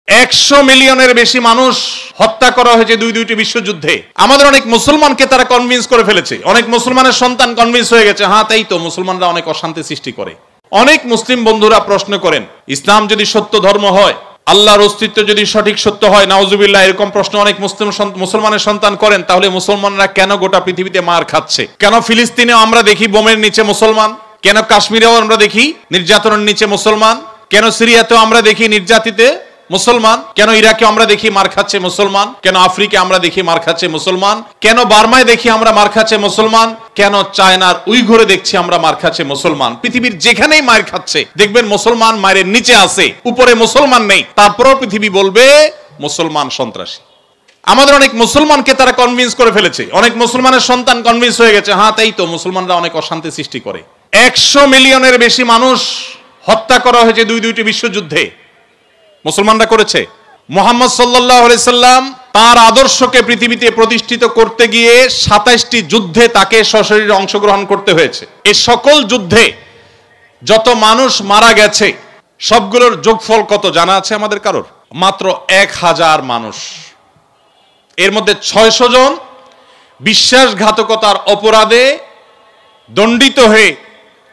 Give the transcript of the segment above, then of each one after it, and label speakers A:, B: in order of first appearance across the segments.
A: 100 মিলিয়নের বেশি মানুষ হত্যা করা হয়েছে দুইটি বিশ্বযুদ্ধে। আমাদের অনেক মুসলমানকে তারা কনভিন্স করে ফেলেছে, অনেক মুসলমানের সন্তান কনভিন্স হয়ে গেছে, হ্যাঁ তাই তো, মুসলমানরা অনেক অশান্তি সৃষ্টি করে। অনেক মুসলিম বন্ধুরা প্রশ্ন করেন, ইসলাম যদি সত্য ধর্ম হয়, আল্লাহর অস্তিত্ব যদি সঠিক সত্য হয়, নাউজুবিল্লাহ, এরকম প্রশ্ন অনেক মুসলমানের সন্তান করেন, তাহলে মুসলমানরা কেন গোটা পৃথিবীতে মার খাচ্ছে? কেন ফিলিস্তিনে আমরা দেখি বোমের নিচে মুসলমান? কেন কাশ্মীরেও আমরা দেখি নির্যাতনের নিচে মুসলমান? কেন সিরিয়াতেও আমরা দেখি নির্যাতিতে মুসলমান? কেন ইরাকে আমরা দেখি মার খাচ্ছে মুসলমান? কেন আফ্রিকা আমরা দেখি মার খাচ্ছে মুসলমান? কেন বার্মায় দেখি আমরা মার খাচ্ছে মুসলমান? কেন চায়নার উইঘুরে দেখছি আমরা মার খাচ্ছে মুসলমান? পৃথিবীর যেখানেই মার খাচ্ছে দেখবেন মুসলমান মায়ের নিচে আছে, উপরে মুসলমান নেই, তারপরও পৃথিবী বলবে মুসলমান সন্ত্রাসী। আমাদের অনেক মুসলমানকে তারা কনভিন্স করে ফেলেছে, অনেক মুসলমানের সন্তান কনভিন্স হয়ে গেছে, হ্যাঁ তাই তো, মুসলমানরা অনেক অশান্তি সৃষ্টি করে। 100 মিলিয়নের বেশি মানুষ হত্যা করা হয়েছে দুইটি বিশ্বযুদ্ধে। মুসলমানরা করেছে। মুহাম্মদ সাল্লাল্লাহু আলাইহি সাল্লাম তার আদর্শকে পৃথিবীতে প্রতিষ্ঠিত করতে গিয়ে 27টি যুদ্ধে তাকে সশরীরে অংশগ্রহণ করতে হয়েছে। এই সকল যুদ্ধে যত মানুষ মারা গেছে সবগুলোর যোগফল কত জানা আছে আমাদের কারোর? মাত্র 1000 মানুষ। এর মধ্যে 600 জন বিশ্বাসঘাতকতার অপরাধে দণ্ডিত হয়ে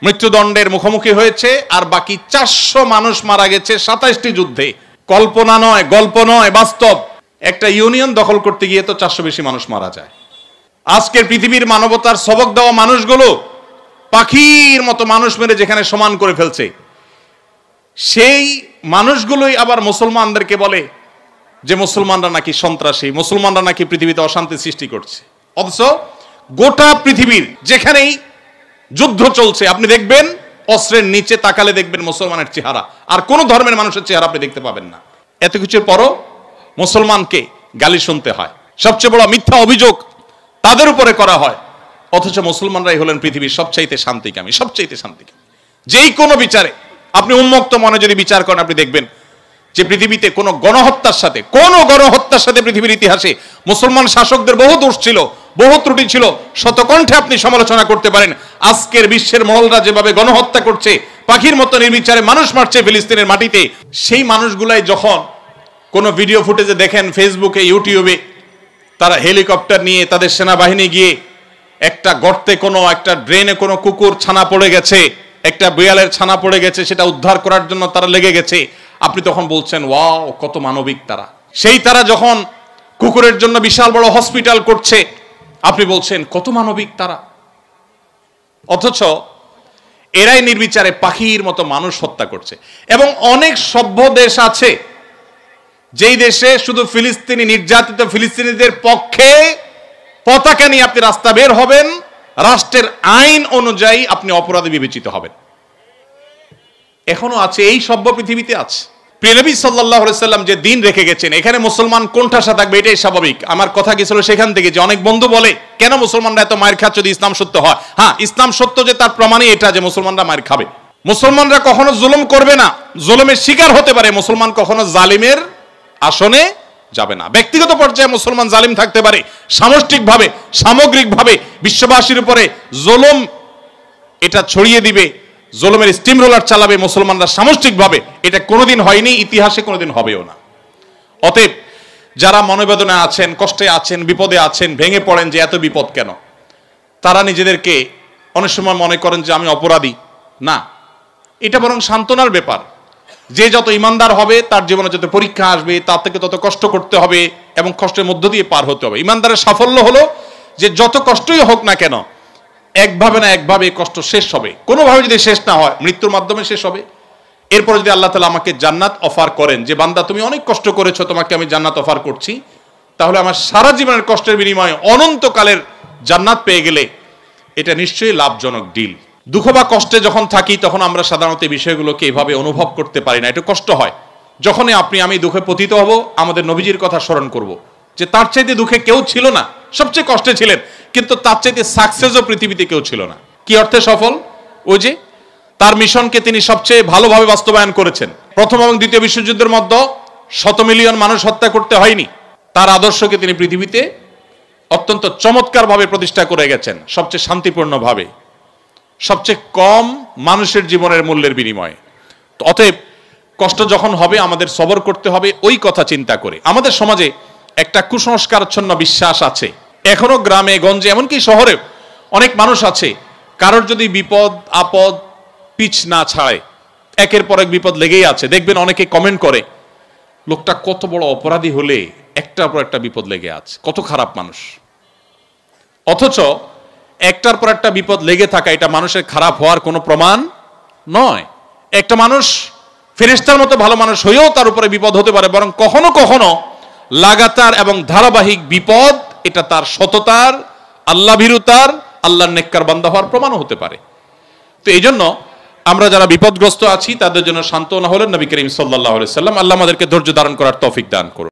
A: মৃত্যুদণ্ডের মুখোমুখি হয়েছে, আর বাকি 400 মানুষ মারা গেছে 27টি যুদ্ধে। কল্পনা নয়, গল্প নয়, বাস্তব। একটা ইউনিয়ন দখল করতে গিয়ে তো 400 বেশি মানুষ মারা যায়। আজকের পৃথিবীর মানবতার সবক দেওয়া মানুষগুলো পাখির মতো মানুষ মেরে যেখানে সমান করে ফেলছে, সেই মানুষগুলোই আবার মুসলমানদেরকে বলে যে মুসলমানরা নাকি সন্ত্রাসী, মুসলমানরা নাকি পৃথিবীতে অশান্তি সৃষ্টি করছে। অথচ গোটা পৃথিবীর যেখানেই যুদ্ধ চলছে আপনি দেখবেন অস্ত্রের নিচে তাকালে দেখবেন মুসলমানের চেহারা, আর কোন ধর্মের মানুষের চেহারা আপনি দেখতে পাবেন না। এত কিছুর পরও মুসলমানকে গালি শুনতে হয়, সবচেয়ে বড় মিথ্যা অভিযোগ তাদের উপরে করা হয়। অথচ মুসলমানরাই হলেন পৃথিবীর সবচাইতে শান্তিকামী, সবচাইতে শান্তিকামী। যেই কোনো বিচারে আপনি উন্মুক্ত মনে যদি বিচার করেন, আপনি দেখবেন যে পৃথিবীতে কোনো গণহত্যার সাথে পৃথিবীর ইতিহাসে মুসলমান শাসকদের বহু দোষ ছিল, বহু ত্রুটি ছিল, শতকণ্ঠে আপনি সমালোচনা করতে পারেন। আজকের বিশ্বের মহলরা যেভাবে গণহত্যা করছে, পাখির মতো নির্বিচারে মানুষ মারছে ফিলিস্তিনের মাটিতে, সেই মানুষগুলাই যখন কোনো ভিডিও ফুটেজে দেখেন ফেসবুকে, ইউটিউবে, তারা হেলিকপ্টার নিয়ে তাদের সেনাবাহিনী গিয়ে একটা গর্তে, কোনো একটা ড্রেনে কোনো কুকুর ছানা পড়ে গেছে, একটা বিড়ালের ছানা পড়ে গেছে, সেটা উদ্ধার করার জন্য তারা লেগে গেছে, আপনি তখন বলছেন ওয়াও কত মানবিক তারা। সেই তারা যখন কুকুরের জন্য বিশাল বড় হসপিটাল করছে, আপনি বলছেন কত মানবিক তারা। অথচ এরাই নির্বিচারে পাখির মতো মানুষ হত্যা করছে। এবং অনেক সভ্য দেশ আছে যেই দেশে শুধু ফিলিস্তিনি নির্যাতিত ফিলিস্তিনিদের পক্ষে পতাকা নিয়ে আপনি রাস্তা বের হবেন, রাষ্ট্রের আইন অনুযায়ী আপনি অপরাধী বিবেচিত হবেন। এখনো আছে, এই সভ্য পৃথিবীতে আছে। প্রিয় নবী সাল্লাল্লাহু আলাইহি সাল্লাম যে দিন রেখে গেছেন, এখানে মুসলমান কোণঠাসা থাকবে, এটাই স্বাভাবিক। আমার কথা কি ছিল সেখান থেকে যে অনেক বন্ধু বলে কেন মুসলমানরা এত মায়ের খাচ্ছে যদি ইসলাম সত্য হয়? হ্যাঁ, ইসলাম সত্য যে তার প্রমাণই এটা যে মুসলমানরা মায়ের খাবে। মুসলমানরা কখনো জুলুম করবে না, জুলুমের শিকার হতে পারে, মুসলমান কখনো জালিমের আসনে যাবে না। ব্যক্তিগত পর্যায়ে মুসলমান জালিম থাকতে পারে, সামষ্টিকভাবে সামগ্রিকভাবে বিশ্ববাসীর উপরে জুলুম এটা ছড়িয়ে দিবে, জুলুমের স্টিম রোলার চালাবে মুসলমানরা সামষ্টিকভাবে, এটা কোনোদিন হয়নি, ইতিহাসে কোনোদিন হবেও না। অতএব যারা মনোবেদনা আছেন, কষ্টে আছেন, বিপদে আছেন, ভেঙে পড়েন যে এত বিপদ কেন, তারা নিজেদেরকে অনেক সময় মনে করেন যে আমি অপরাধী। না, এটা বরং সান্ত্বনার ব্যাপার। যে যত ইমানদার হবে তার জীবনে যত পরীক্ষা আসবে তার থেকে তত কষ্ট করতে হবে এবং কষ্টের মধ্য দিয়ে পার হতে হবে। ইমানদারের সাফল্য হলো যে যত কষ্টই হোক না কেন একভাবে না একভাবে কষ্ট শেষ হবে। কোনোভাবে যদি শেষ না হয় মৃত্যুর মাধ্যমে শেষ হবে। এরপর যদি আল্লাহ তাআলা আমাকে জান্নাত অফার করেন যে বান্দা তুমি অনেক কষ্ট করেছো, তোমাকে আমি জান্নাত অফার করছি, তাহলে আমার সারা জীবনের কষ্টের বিনিময়ে অনন্তকালের জান্নাত পেয়ে গেলে এটা নিশ্চয়ই লাভজনক ডিল। দুঃখ বা কষ্টে যখন থাকি তখন আমরা সাধারণত এই বিষয়গুলোকে এভাবে অনুভব করতে পারি না, একটু কষ্ট হয়। যখনই আমি দুঃখে পতিত হব, আমাদের নবীজির কথা স্মরণ করব যে তার চাইতে দুঃখে কেউ ছিল না, সবচেয়ে কষ্টে ছিলেন, কিন্তু তার চাইতে সাকসেসও পৃথিবীতে কেউ ছিল না। কি অর্থে সফল? ওই যে তার মিশনকে তিনি সবচেয়ে ভালোভাবে বাস্তবায়ন করেছেন। প্রথম এবং দ্বিতীয় বিশ্বযুদ্ধের মধ্যে 100 মিলিয়ন মানুষ হত্যা করতে হয়নি। তার আদর্শকে তিনি পৃথিবীতে অত্যন্ত চমৎকারভাবে প্রতিষ্ঠা করে গেছেন, সবচেয়ে শান্তিপূর্ণভাবে, সবচেয়ে কম মানুষের জীবনের মূল্যের বিনিময়ে। অতএব কষ্ট যখন হবে আমাদের সবর করতে হবে ওই কথা চিন্তা করে। আমাদের সমাজে একটা কুসংস্কারাচ্ছন্ন বিশ্বাস আছে এখনো, গ্রামে গঞ্জে এমনকি শহরে অনেক মানুষ আছে, কারোর যদি বিপদ আপদ পিছ না ছাড়ে, একের পর এক বিপদ লেগেই আছে। দেখবেন অনেকে কমেন্ট করে, লোকটা কত বড় অপরাধী হলে একটার পর একটা বিপদ লেগে আছে, কত খারাপ মানুষ। অথচ একটার পর একটা বিপদ লেগে থাকা এটা মানুষের খারাপ হওয়ার কোনো প্রমাণ নয়। একটা মানুষ ফেরেশতার মতো ভালো মানুষ হয়েও তার উপরে বিপদ হতে পারে, বরং কখনো কখনো লাগাতার এবং ধারাবাহিক বিপদ এটা তার সততার, আল্লাহ ভীরুতার, আল্লাহর নেককার বান্দা হওয়ার প্রমাণও হতে পারে। তো এই জন্য আমরা যারা বিপদগ্রস্ত আছি তাদের জন্য সান্ত্বনা হলেন নবী করিম সাল্লাল্লাহু আলাইহি ওয়াসাল্লাম। আল্লাহ আমাদেরকে ধৈর্য ধারণ করার তৌফিক দান করুন।